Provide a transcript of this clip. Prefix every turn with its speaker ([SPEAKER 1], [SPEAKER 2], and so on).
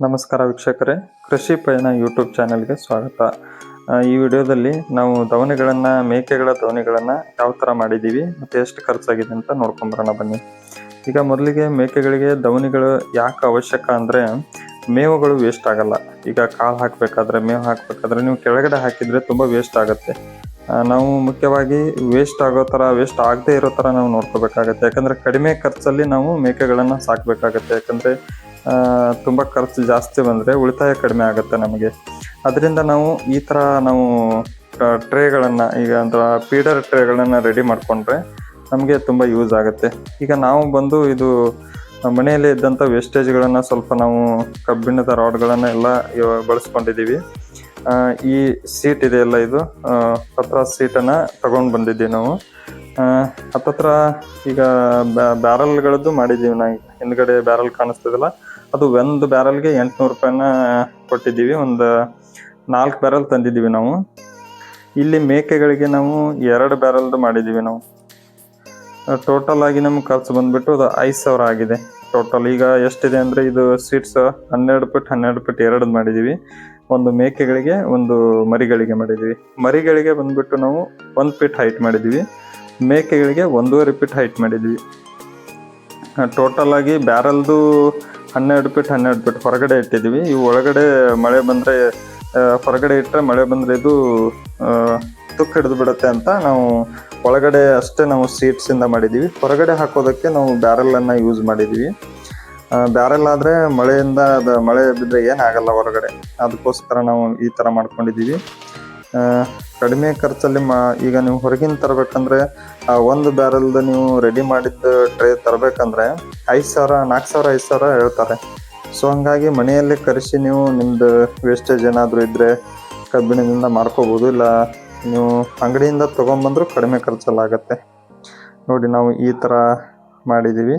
[SPEAKER 1] ನಮಸ್ಕಾರ ವೀಕ್ಷಕರೇ, ಕೃಷಿ ಪಯಣ ಯೂಟ್ಯೂಬ್ ಚಾನೆಲ್ಗೆ ಸ್ವಾಗತ. ಈ ವಿಡಿಯೋದಲ್ಲಿ ನಾವು ಮೇಕೆಗಳ ದವನಿಗಳನ್ನು ಯಾವ ಥರ ಮಾಡಿದ್ದೀವಿ ಮತ್ತು ಎಷ್ಟು ಖರ್ಚಾಗಿದೆ ಅಂತ ನೋಡ್ಕೊಂಬರೋಣ ಬನ್ನಿ. ಈಗ ಮೊದಲಿಗೆ ಮೇಕೆಗಳಿಗೆ ದವನಿಗಳು ಯಾಕೆ ಅವಶ್ಯಕ ಅಂದರೆ, ಮೇವುಗಳು ವೇಸ್ಟ್ ಆಗಲ್ಲ. ಈಗ ಕಾಳು ಹಾಕಬೇಕಾದ್ರೆ, ಮೇವು ಹಾಕಬೇಕಾದ್ರೆ ನೀವು ಕೆಳಗಡೆ ಹಾಕಿದರೆ ತುಂಬ ವೇಸ್ಟ್ ಆಗುತ್ತೆ. ನಾವು ಮುಖ್ಯವಾಗಿ ವೇಸ್ಟ್ ಆಗದೇ ಇರೋ ಥರ ನಾವು ನೋಡ್ಕೋಬೇಕಾಗತ್ತೆ. ಯಾಕಂದರೆ ಕಡಿಮೆ ಖರ್ಚಲ್ಲಿ ನಾವು ಮೇಕೆಗಳನ್ನು ಸಾಕಬೇಕಾಗತ್ತೆ. ಯಾಕಂದರೆ ತುಂಬ ಖರ್ಚು ಜಾಸ್ತಿ ಬಂದರೆ ಉಳಿತಾಯ ಕಡಿಮೆ ಆಗುತ್ತೆ ನಮಗೆ. ಅದರಿಂದ ನಾವು ಈ ಥರ ಟ್ರೇಗಳನ್ನು, ಈಗ ಫೀಡರ್ ಟ್ರೇಗಳನ್ನು ರೆಡಿ ಮಾಡಿಕೊಂಡ್ರೆ ನಮಗೆ ತುಂಬ ಯೂಸ್ ಆಗುತ್ತೆ. ಈಗ ನಾವು ಬಂದು ಇದು ಮನೆಯಲ್ಲೇ ಇದ್ದಂಥ ವೇಸ್ಟೇಜ್ಗಳನ್ನು ಸ್ವಲ್ಪ ನಾವು ಕಬ್ಬಿಣದ ರಾಡ್ಗಳನ್ನು ಎಲ್ಲ ಬಳಸ್ಕೊಂಡಿದ್ದೀವಿ. ಈ ಸೀಟ್ ಇದೆಯಲ್ಲ, ಇದು ಪತ್ರ ಸೀಟನ್ನು ತಗೊಂಡು ಬಂದಿದ್ದೀವಿ ನಾವು. ಹತ್ತತ್ರ ಈಗ ಬ್ಯಾರಲ್ಗಳದ್ದು ಮಾಡಿದ್ದೀವಿ. ನಾವು ಹಿಂದ್ಗಡೆ ಬ್ಯಾರಲ್ ಕಾಣಿಸ್ತದಲ್ಲ, ಅದು ಒಂದು ಬ್ಯಾರಲ್ಗೆ 800 ರೂಪಾಯಿನ ಕೊಟ್ಟಿದ್ದೀವಿ. ಒಂದು 4 ಬ್ಯಾರಲ್ ತಂದಿದ್ದೀವಿ ನಾವು. ಇಲ್ಲಿ ಮೇಕೆಗಳಿಗೆ ನಾವು 2 ಬ್ಯಾರಲ್ದು ಮಾಡಿದ್ದೀವಿ ನಾವು. ಟೋಟಲ್ ಆಗಿ ನಮ್ಗೆ ಖರ್ಚು ಬಂದ್ಬಿಟ್ಟು ಅದು 5000 ಆಗಿದೆ ಟೋಟಲ್. ಈಗ ಎಷ್ಟಿದೆ ಅಂದರೆ, ಇದು ಸೀಟ್ಸ್ 12 ಫೀಟ್ 12 ಫೀಟ್ 2 ಮಾಡಿದ್ದೀವಿ. ಒಂದು ಮೇಕೆಗಳಿಗೆ, ಒಂದು ಮರಿಗಳಿಗೆ ಮಾಡಿದ್ದೀವಿ. ಮರಿಗಳಿಗೆ ಬಂದ್ಬಿಟ್ಟು ನಾವು 1 ಫೀಟ್ ಹೈಟ್ ಮಾಡಿದ್ದೀವಿ, ಮೇಕೆಗಳಿಗೆ 1.5 ಫೀಟ್ ಹೈಟ್ ಮಾಡಿದ್ದೀವಿ. ಟೋಟಲ್ ಆಗಿ ಬ್ಯಾರಲ್ದು 12 ಫೀಟ್ 12 ಫೀಟ್ ಹೊರಗಡೆ ಇಟ್ಟಿದ್ದೀವಿ. ಇವು ಒಳಗಡೆ ಮಳೆ ಬಂದರೆ, ಹೊರಗಡೆ ಇಟ್ಟರೆ ಮಳೆ ಬಂದರೆ ಇದು ತುಕ್ಕು ಹಿಡಿದು ಬಿಡುತ್ತೆ ಅಂತ ನಾವು ಒಳಗಡೆ ಅಷ್ಟೇ ನಾವು ಸೀಟ್ಸಿಂದ ಮಾಡಿದ್ದೀವಿ. ಹೊರಗಡೆ ಹಾಕೋದಕ್ಕೆ ನಾವು ಬ್ಯಾರಲನ್ನು ಯೂಸ್ ಮಾಡಿದ್ದೀವಿ. ಬ್ಯಾರಲ್ ಆದರೆ ಮಳೆ ಬಿದ್ದರೆ ಏನಾಗಲ್ಲ ಹೊರಗಡೆ, ಅದಕ್ಕೋಸ್ಕರ ನಾವು ಈ ಥರ ಮಾಡ್ಕೊಂಡಿದ್ದೀವಿ. ಕಡಿಮೆ ಖರ್ಚಲ್ಲಿ ಈಗ ನೀವು ಹೊರಗಿನ ತರಬೇಕಂದ್ರೆ, ಒಂದು ಬ್ಯಾರಲ್ದು ನೀವು ರೆಡಿ ಮಾಡಿದ್ದು ಟ್ರೇ ತರಬೇಕಂದ್ರೆ 5000, 4000, 5000 ಹೇಳ್ತಾರೆ. ಸೊ ಹಾಗಾಗಿ ಮನೆಯಲ್ಲೇ ಕರೆಸಿ ನೀವು ನಿಮ್ಮದು ವೇಸ್ಟೇಜ್ ಏನಾದರೂ ಇದ್ದರೆ ಕಬ್ಬಿಣದಿಂದ ಮಾಡ್ಕೋಬೋದು. ಇಲ್ಲ ನೀವು ಅಂಗಡಿಯಿಂದ ತೊಗೊಂಬಂದರೂ ಕಡಿಮೆ ಖರ್ಚಲ್ಲಾಗತ್ತೆ. ನೋಡಿ, ನಾವು ಈ ಥರ ಮಾಡಿದ್ದೀವಿ.